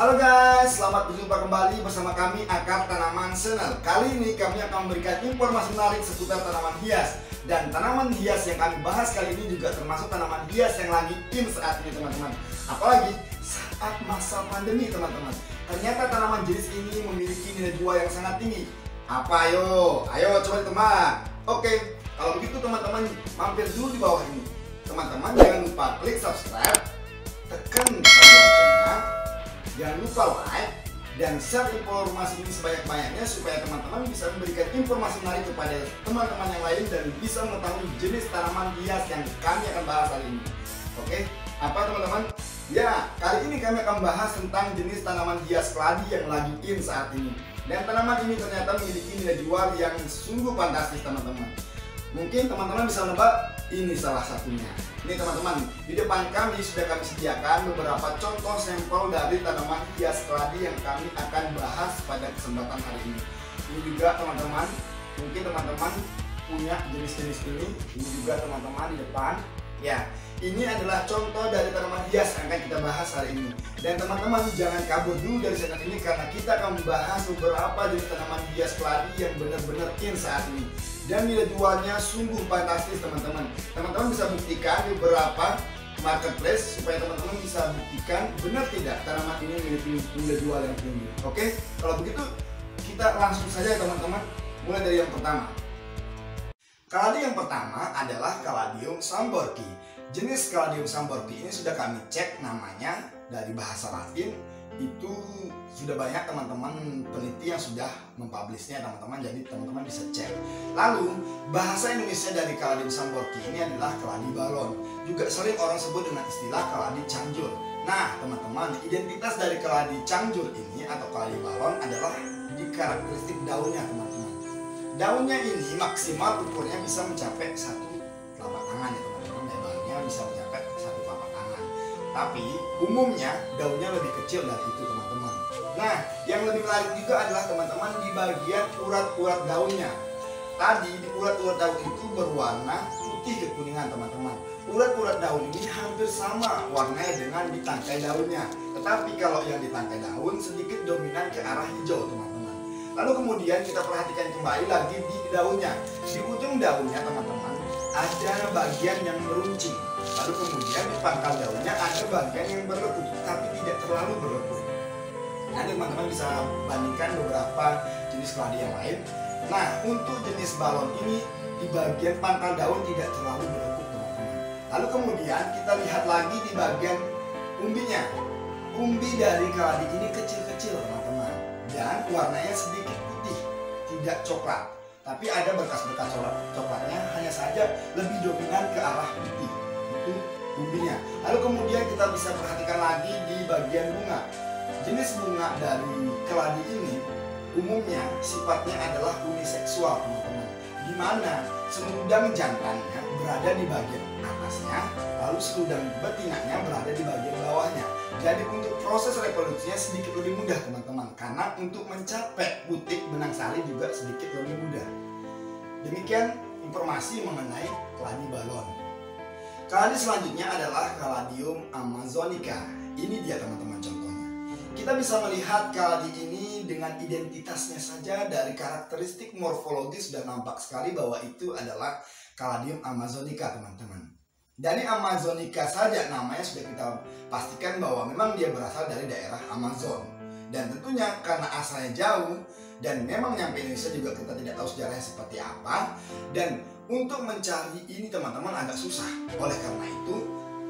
Halo guys, selamat berjumpa kembali bersama kami Akar Tanaman Channel. Kali ini kami akan memberikan informasi menarik seputar tanaman hias. Dan tanaman hias yang kami bahas kali ini juga termasuk tanaman hias yang lagi in saat ini teman-teman. Apalagi saat masa pandemi teman-teman. Ternyata tanaman jenis ini memiliki nilai jual yang sangat tinggi. Apa ayo? Ayo coba ditebak. Oke, kalau begitu teman-teman mampir dulu di bawah ini. Teman-teman jangan lupa klik subscribe, tekan tombol loncengnya. Jangan lupa like dan share informasi ini sebanyak-banyaknya supaya teman-teman bisa memberikan informasi menarik kepada teman-teman yang lain dan bisa mengetahui jenis tanaman hias yang kami akan bahas hari ini. Oke, apa teman-teman? Ya, kali ini kami akan bahas tentang jenis tanaman hias keladi yang lagi in saat ini. Dan tanaman ini ternyata memiliki nilai jual yang sungguh fantastis teman-teman. Mungkin teman-teman bisa menebak ini salah satunya. Ini teman-teman, di depan kami sudah kami sediakan beberapa contoh sampel dari tanaman hias keladi yang kami akan bahas pada kesempatan hari ini. Ini juga teman-teman, mungkin teman-teman punya jenis-jenis ini. Ini juga teman-teman di depan. Ya, ini adalah contoh dari tanaman hias yang akan kita bahas hari ini. Dan teman-teman jangan kabur dulu dari channel ini karena kita akan membahas beberapa jenis tanaman hias keladi yang benar-benar in saat ini. Dan nilai jualnya sungguh fantastis teman-teman. Teman-teman bisa buktikan di beberapa marketplace supaya teman-teman bisa buktikan benar tidak tanaman ini memiliki nilai jual yang tinggi. Oke, kalau begitu kita langsung saja teman-teman mulai dari yang pertama. Kaladi yang pertama adalah Caladium samborki. Jenis Caladium samborki ini sudah kami cek namanya dari bahasa Latin. Itu sudah banyak teman-teman peneliti yang sudah mempublishnya teman-teman, jadi teman-teman bisa cek. Lalu bahasa Indonesia dari Caladium samborki ini adalah keladi balon, juga sering orang sebut dengan istilah keladi canjur. Nah teman-teman, identitas dari keladi canjur ini atau keladi balon adalah di karakteristik daunnya teman-teman. Daunnya ini maksimal ukurnya bisa mencapai satu telapak tangan ya teman-teman, lebarnya bisa mencapai satu telapak tangan. Tapi umumnya daunnya lebih kecil dari itu teman-teman. Nah, yang lebih menarik juga adalah teman-teman di bagian urat-urat daunnya. Tadi di urat-urat daun itu berwarna putih kekuningan teman-teman. Urat-urat daun ini hampir sama warnanya dengan di tangkai daunnya. Tetapi kalau yang di tangkai daun sedikit dominan ke arah hijau teman-teman. Lalu kemudian kita perhatikan kembali lagi di daunnya. Di ujung daunnya teman-teman ada bagian yang meruncing. Lalu kemudian di pangkal daunnya ada bagian yang berlekuk, tapi tidak terlalu berlekuk. Nanti teman-teman bisa bandingkan beberapa jenis keladi yang lain. Nah, untuk jenis balon ini di bagian pangkal daun tidak terlalu berlekuk teman-teman. Lalu kemudian kita lihat lagi di bagian umbinya. Umbi dari keladi ini kecil-kecil teman-teman. Dan warnanya sedikit putih, tidak coklat. Tapi ada bekas-bekas coklatnya, hanya saja lebih dominan ke arah putih. Itu umbinya. Lalu kemudian kita bisa perhatikan lagi di bagian bunga. Jenis bunga dari keladi ini umumnya sifatnya adalah uniseksual teman-teman. Di mana seludang jantannya berada di bagian atasnya, lalu seludang betinanya berada di bagian bawahnya. Jadi untuk proses reproduksinya sedikit lebih mudah teman-teman, karena untuk mencapai butik benang sari juga sedikit lebih mudah. Demikian informasi mengenai keladi balon. Keladi selanjutnya adalah Caladium amazonica. Ini dia teman-teman contohnya. Kita bisa melihat keladi ini dengan identitasnya saja dari karakteristik morfologis sudah nampak sekali bahwa itu adalah Caladium amazonica teman-teman. Dari amazonica saja namanya sudah kita pastikan bahwa memang dia berasal dari daerah Amazon. Dan tentunya karena asalnya jauh dan memang nyampe Indonesia juga kita tidak tahu sejarahnya seperti apa. Dan untuk mencari ini teman-teman agak susah. Oleh karena itu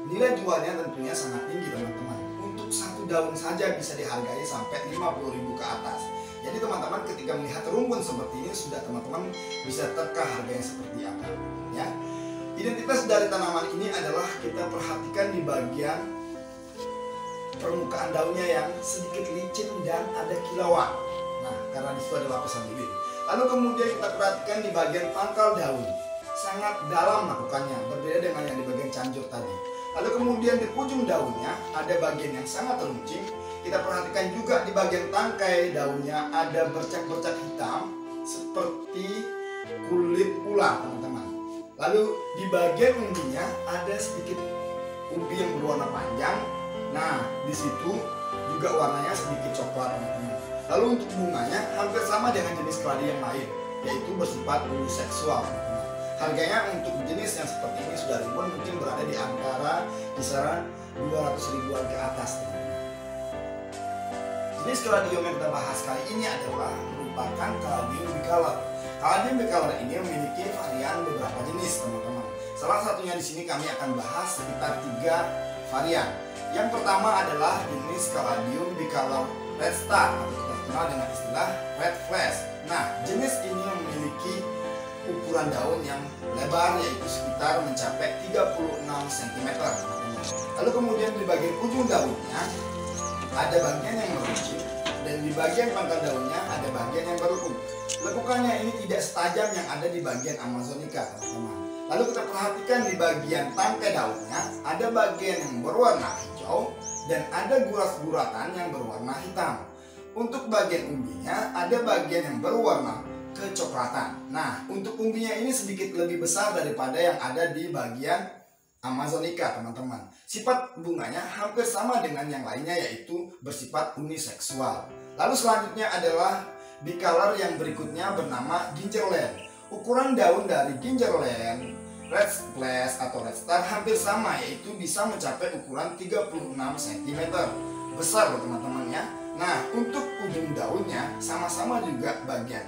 nilai jualnya tentunya sangat tinggi teman-teman. Untuk satu daun saja bisa dihargai sampai 50.000 ke atas. Jadi teman-teman ketika melihat rumpun seperti ini sudah teman-teman bisa teka harganya seperti apa ya. Identitas dari tanaman ini adalah kita perhatikan di bagian permukaan daunnya yang sedikit licin dan ada kilauan. Nah, karena di situ ada lapisan bibit. Lalu kemudian kita perhatikan di bagian pangkal daun, sangat dalam lakukannya, berbeda dengan yang di bagian canjur tadi. Lalu kemudian di ujung daunnya ada bagian yang sangat runcing. Kita perhatikan juga di bagian tangkai daunnya ada bercak-bercak hitam seperti kulit ular teman-teman. Lalu di bagian umbinya ada sedikit umbi yang berwarna panjang. Nah, di situ di juga warnanya sedikit coklat teman-teman. Lalu untuk bunganya hampir sama dengan jenis keladi yang lain, yaitu bersifat uniseksual teman-teman. Harganya untuk jenis yang seperti ini sudah ribuan, mungkin berada di antara kisaran 200 ribuan ke atas teman-teman. Jenis kaladium yang kita bahas kali ini adalah merupakan kaladium bicolor. Kaladium bicolor ini memiliki varian beberapa jenis teman-teman. Salah satunya di sini kami akan bahas sekitar 3 varian. Yang pertama adalah jenis kaladium bicolor red star atau kita kenal dengan istilah red flash. Nah, jenis ini memiliki ukuran daun yang lebar, yaitu sekitar mencapai 36 cm teman-teman. Lalu kemudian di bagian ujung daunnya ada bagian yang meruncing, dan di bagian pangkal daunnya ada bagian yang berlekuk. Lekukannya ini tidak setajam yang ada di bagian Amazonica teman-teman. Lalu kita perhatikan di bagian tangkai daunnya ada bagian yang berwarna hijau dan ada gurat-guratan yang berwarna hitam. Untuk bagian umbinya ada bagian yang berwarna kecoklatan. Nah, untuk umbinya ini sedikit lebih besar daripada yang ada di bagian Amazonica teman-teman. Sifat bunganya hampir sama dengan yang lainnya, yaitu bersifat uniseksual. Lalu selanjutnya adalah bicolor yang berikutnya bernama gingerland. Ukuran daun dari gingerland red flash atau red star hampir sama, yaitu bisa mencapai ukuran 36 cm. Besar loh teman-teman ya. Nah, untuk ujung daunnya sama-sama juga bagian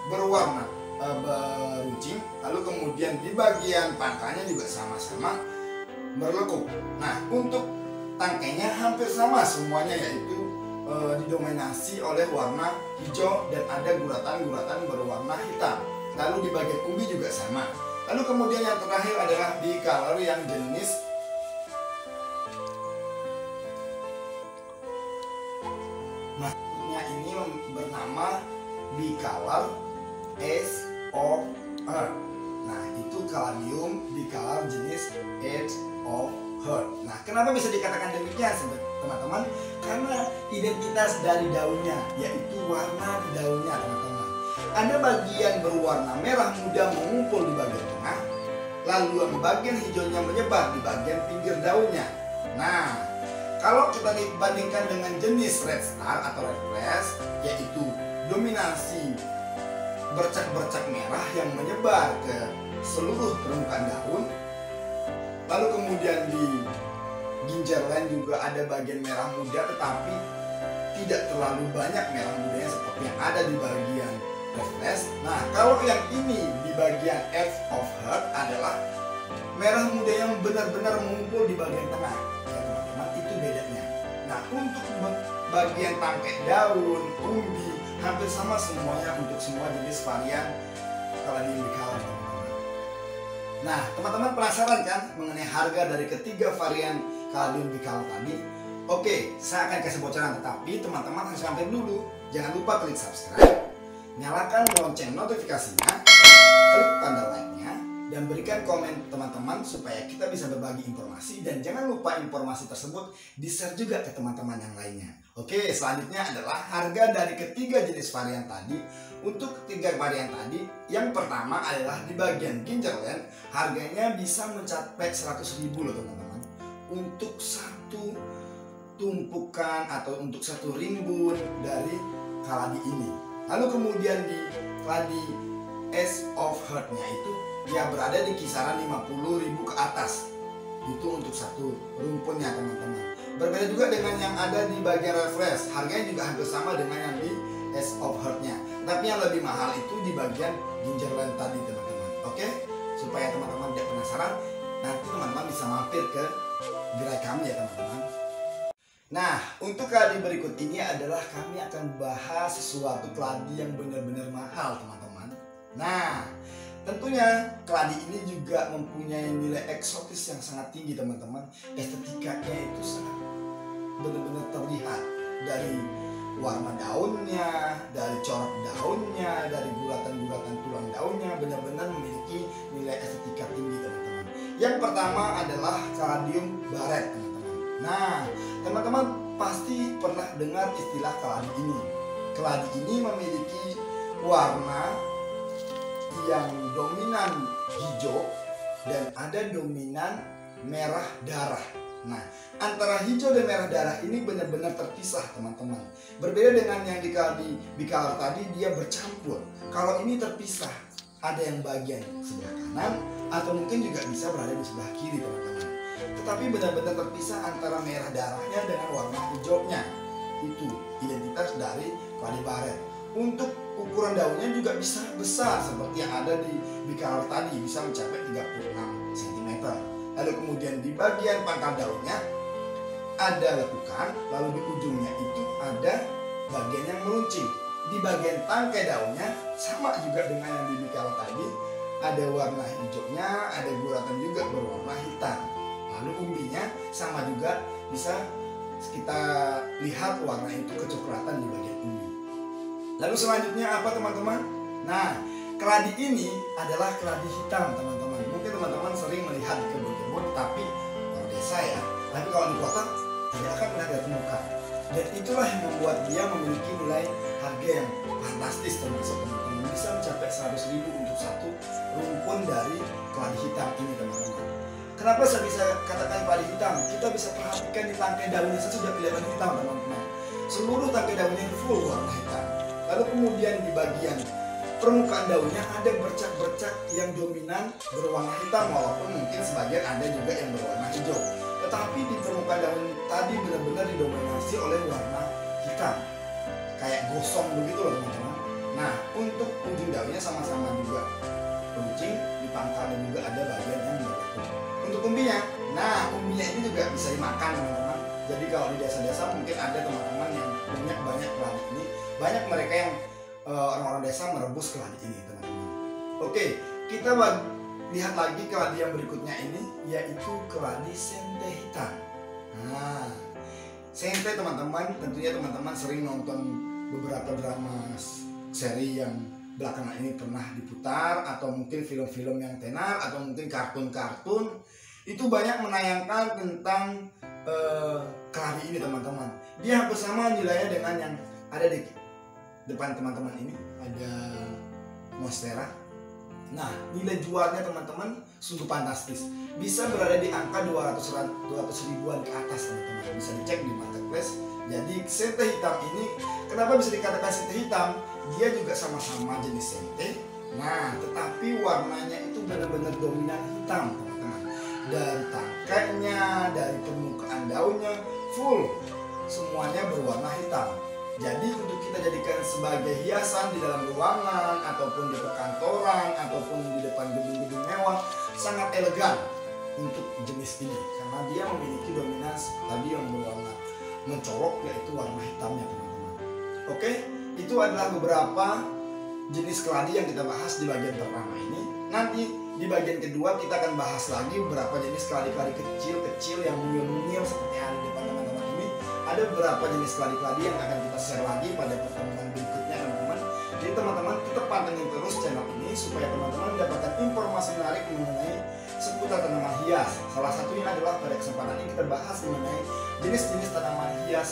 berwarna beruncing, lalu kemudian di bagian pangkalnya juga sama-sama berlekuk. Nah, untuk tangkainya hampir sama semuanya, yaitu didominasi oleh warna hijau dan ada guratan-guratan berwarna hitam. Lalu di bagian umbi juga sama. Lalu kemudian yang terakhir adalah bicolor yang jenis ini bernama bicolor Ace of Earth. Nah, itu kaladium bicolor jenis Ace of Earth. Nah, kenapa bisa dikatakan demikian teman-teman? Karena identitas dari daunnya, yaitu warna di daunnya teman-teman. Ada bagian berwarna merah muda mengumpul di bagian tengah, lalu yang bagian hijaunya menyebar di bagian pinggir daunnya. Nah, kalau kita dibandingkan dengan jenis red star atau red flash, yaitu dominasi bercak-bercak merah yang menyebar ke seluruh permukaan daun. Lalu kemudian di gingerland juga ada bagian merah muda, tetapi tidak terlalu banyak merah mudanya seperti yang ada di bagian red flash. Nah, kalau yang ini di bagian Ace of Earth adalah merah muda yang benar-benar mengumpul di bagian tengah. Ya teman-teman, itu bedanya. Nah, untuk bagian tangkai daun, umbi, hampir sama semuanya untuk semua jenis varian kaladium bicolor teman-teman. Nah, teman-teman penasaran kan mengenai harga dari ketiga varian kaladium bicolor tadi? Oke, saya akan kasih bocoran, tetapi teman-teman harus mampir dulu. Jangan lupa klik subscribe, nyalakan lonceng notifikasinya, klik tanda like-nya, dan berikan komen teman-teman supaya kita bisa berbagi informasi. Dan jangan lupa informasi tersebut di-share juga ke teman-teman yang lainnya. Oke, selanjutnya adalah harga dari ketiga jenis varian tadi. Untuk ketiga varian tadi, yang pertama adalah di bagian gingerland, harganya bisa mencapai 100.000 loh teman-teman. Untuk satu tumpukan atau untuk satu rimbun dari kaladi ini. Lalu kemudian di kaladi Ace of Earth-nya itu ya berada di kisaran 50.000 ke atas. Itu untuk satu rumpunnya teman-teman. Berbeda juga dengan yang ada di bagian red flash. Harganya juga hampir sama dengan yang di Ace of Earth-nya. Tapi yang lebih mahal itu di bagian gingerland tadi teman-teman. Oke? Supaya teman-teman tidak penasaran, nanti teman-teman bisa mampir ke gerai kami ya teman-teman. Nah, untuk keladi berikut ini adalah kami akan bahas sesuatu keladi yang benar-benar mahal teman-teman. Nah, tentunya keladi ini juga mempunyai nilai eksotis yang sangat tinggi teman-teman. Estetikanya itu sangat benar-benar terlihat dari warna daunnya, dari corak daunnya, dari guratan-guratan tulang daunnya, benar-benar memiliki nilai estetika tinggi teman-teman. Yang pertama adalah kaladium baret teman-teman. Nah, teman-teman pasti pernah dengar istilah keladi ini. Keladi ini memiliki warna yang dominan hijau dan ada dominan merah darah. Nah, antara hijau dan merah darah ini benar-benar terpisah teman-teman. Berbeda dengan yang di bicolor tadi, dia bercampur. Kalau ini terpisah, ada yang bagian sebelah kanan atau mungkin juga bisa berada di sebelah kiri teman-teman. Tetapi benar-benar terpisah antara merah darahnya dengan warna hijaunya. Itu identitas dari keladi baret. Untuk ukuran daunnya juga bisa besar seperti yang ada di bicolor tadi, bisa mencapai 36 cm. Lalu kemudian di bagian pangkal daunnya ada lekukan, lalu di ujungnya itu ada bagian yang meruncing. Di bagian tangkai daunnya sama juga dengan yang di bicolor tadi, ada warna hijaunya, ada guratan juga berwarna hitam. Lalu umbinya sama juga, bisa kita lihat warna itu kecoklatan di bagian umbi. Lalu selanjutnya apa teman-teman? Nah, keladi ini adalah keladi hitam teman-teman. Mungkin teman-teman sering melihat di kebun-kebun, tapi kalau desa ya, tapi kalau di kota tidak akan pernah ditemukan. Dan itulah yang membuat dia memiliki nilai harga yang fantastis termasuk teman-teman. Bisa mencapai 100.000 untuk satu rumpun dari keladi hitam ini teman-teman. Kenapa saya bisa katakan keladi hitam? Kita bisa perhatikan di tangkai daunnya, saya sudah kelihatan hitam teman-teman. Seluruh tangkai daunnya full warna hitam. Lalu kemudian di bagian permukaan daunnya ada bercak-bercak yang dominan berwarna hitam, walaupun mungkin sebagian ada juga yang berwarna hijau. Tetapi di permukaan daun tadi benar-benar didominasi oleh warna hitam, kayak gosong begitu loh teman-teman. Nah, untuk ujung daunnya sama-sama juga runcing, di pangkalnya juga ada bagian yang berlekuk. Untuk umbinya, nah umbinya ini juga bisa dimakan teman-teman. Jadi kalau di desa-desa mungkin ada teman-teman yang punya banyak keladi ini, banyak mereka yang orang-orang desa merebus keladi ini teman-teman. Oke, kita lihat lagi keladi yang berikutnya ini, yaitu keladi sente hitam. Nah, sente teman-teman, tentunya teman-teman sering nonton beberapa drama seri yang belakangan ini pernah diputar, atau mungkin film-film yang tenar, atau mungkin kartun-kartun. Itu banyak menayangkan tentang keladi ini teman-teman. Dia hampir sama nilainya dengan yang ada di depan teman-teman ini, ada monstera. Nah, nilai jualnya teman-teman sungguh fantastis. Bisa berada di angka 200 ribuan ke atas teman-teman. Bisa dicek di marketplace. Jadi sente hitam ini, kenapa bisa dikatakan sente hitam? Dia juga sama-sama jenis sente. Nah, tetapi warnanya itu benar-benar dominan hitam teman-teman. Dari tangkainya, dari permukaan daunnya, full semuanya berwarna hitam. Jadi untuk kita jadikan sebagai hiasan di dalam ruangan, ataupun di perkantoran, ataupun di depan gedung-gedung mewah, sangat elegan untuk jenis ini. Karena dia memiliki dominasi tadi yang berwarna mencolok, yaitu warna hitamnya teman-teman. Oke, itu adalah beberapa jenis keladi yang kita bahas di bagian pertama ini. Nanti di bagian kedua kita akan bahas lagi beberapa jenis keladi-keladi kecil-kecil yang mungil-mungil seperti yang ada di depan teman-teman ini. Ada beberapa jenis keladi-keladi yang akan kita share lagi pada pertemuan berikutnya teman-teman. Jadi teman-teman tetap pantengin terus channel ini supaya teman-teman mendapatkan informasi menarik mengenai seputar tanaman hias. Salah satunya adalah pada kesempatan ini kita bahas mengenai jenis-jenis tanaman hias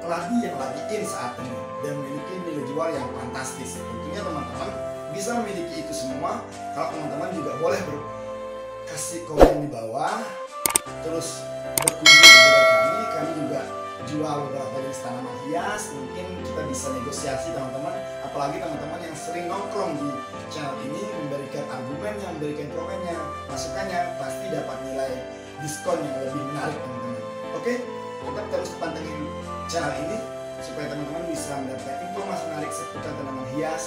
keladi yang lagi in saat ini dan memiliki nilai jual yang fantastis. Tentunya teman-teman bisa memiliki itu semua. Kalau teman-teman juga boleh kasih komen di bawah, terus berkunjung ke kami juga jual beberapa jenis tanaman hias. Mungkin kita bisa negosiasi teman-teman, apalagi teman-teman yang sering nongkrong di channel ini, memberikan argumennya, memberikan komennya, masukannya, pasti dapat nilai diskon yang lebih menarik teman-teman. Oke, tetap terus pantengin channel ini supaya teman-teman bisa mendapatkan informasi menarik seputar tanaman hias.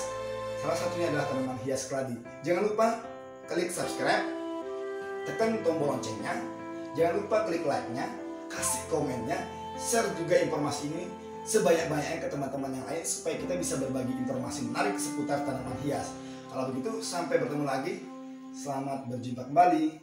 Salah satunya adalah tanaman hias keladi. Jangan lupa klik subscribe, tekan tombol loncengnya, jangan lupa klik like-nya, kasih komennya, share juga informasi ini sebanyak-banyaknya ke teman-teman yang lain supaya kita bisa berbagi informasi menarik seputar tanaman hias. Kalau begitu, sampai bertemu lagi. Selamat berjumpa kembali.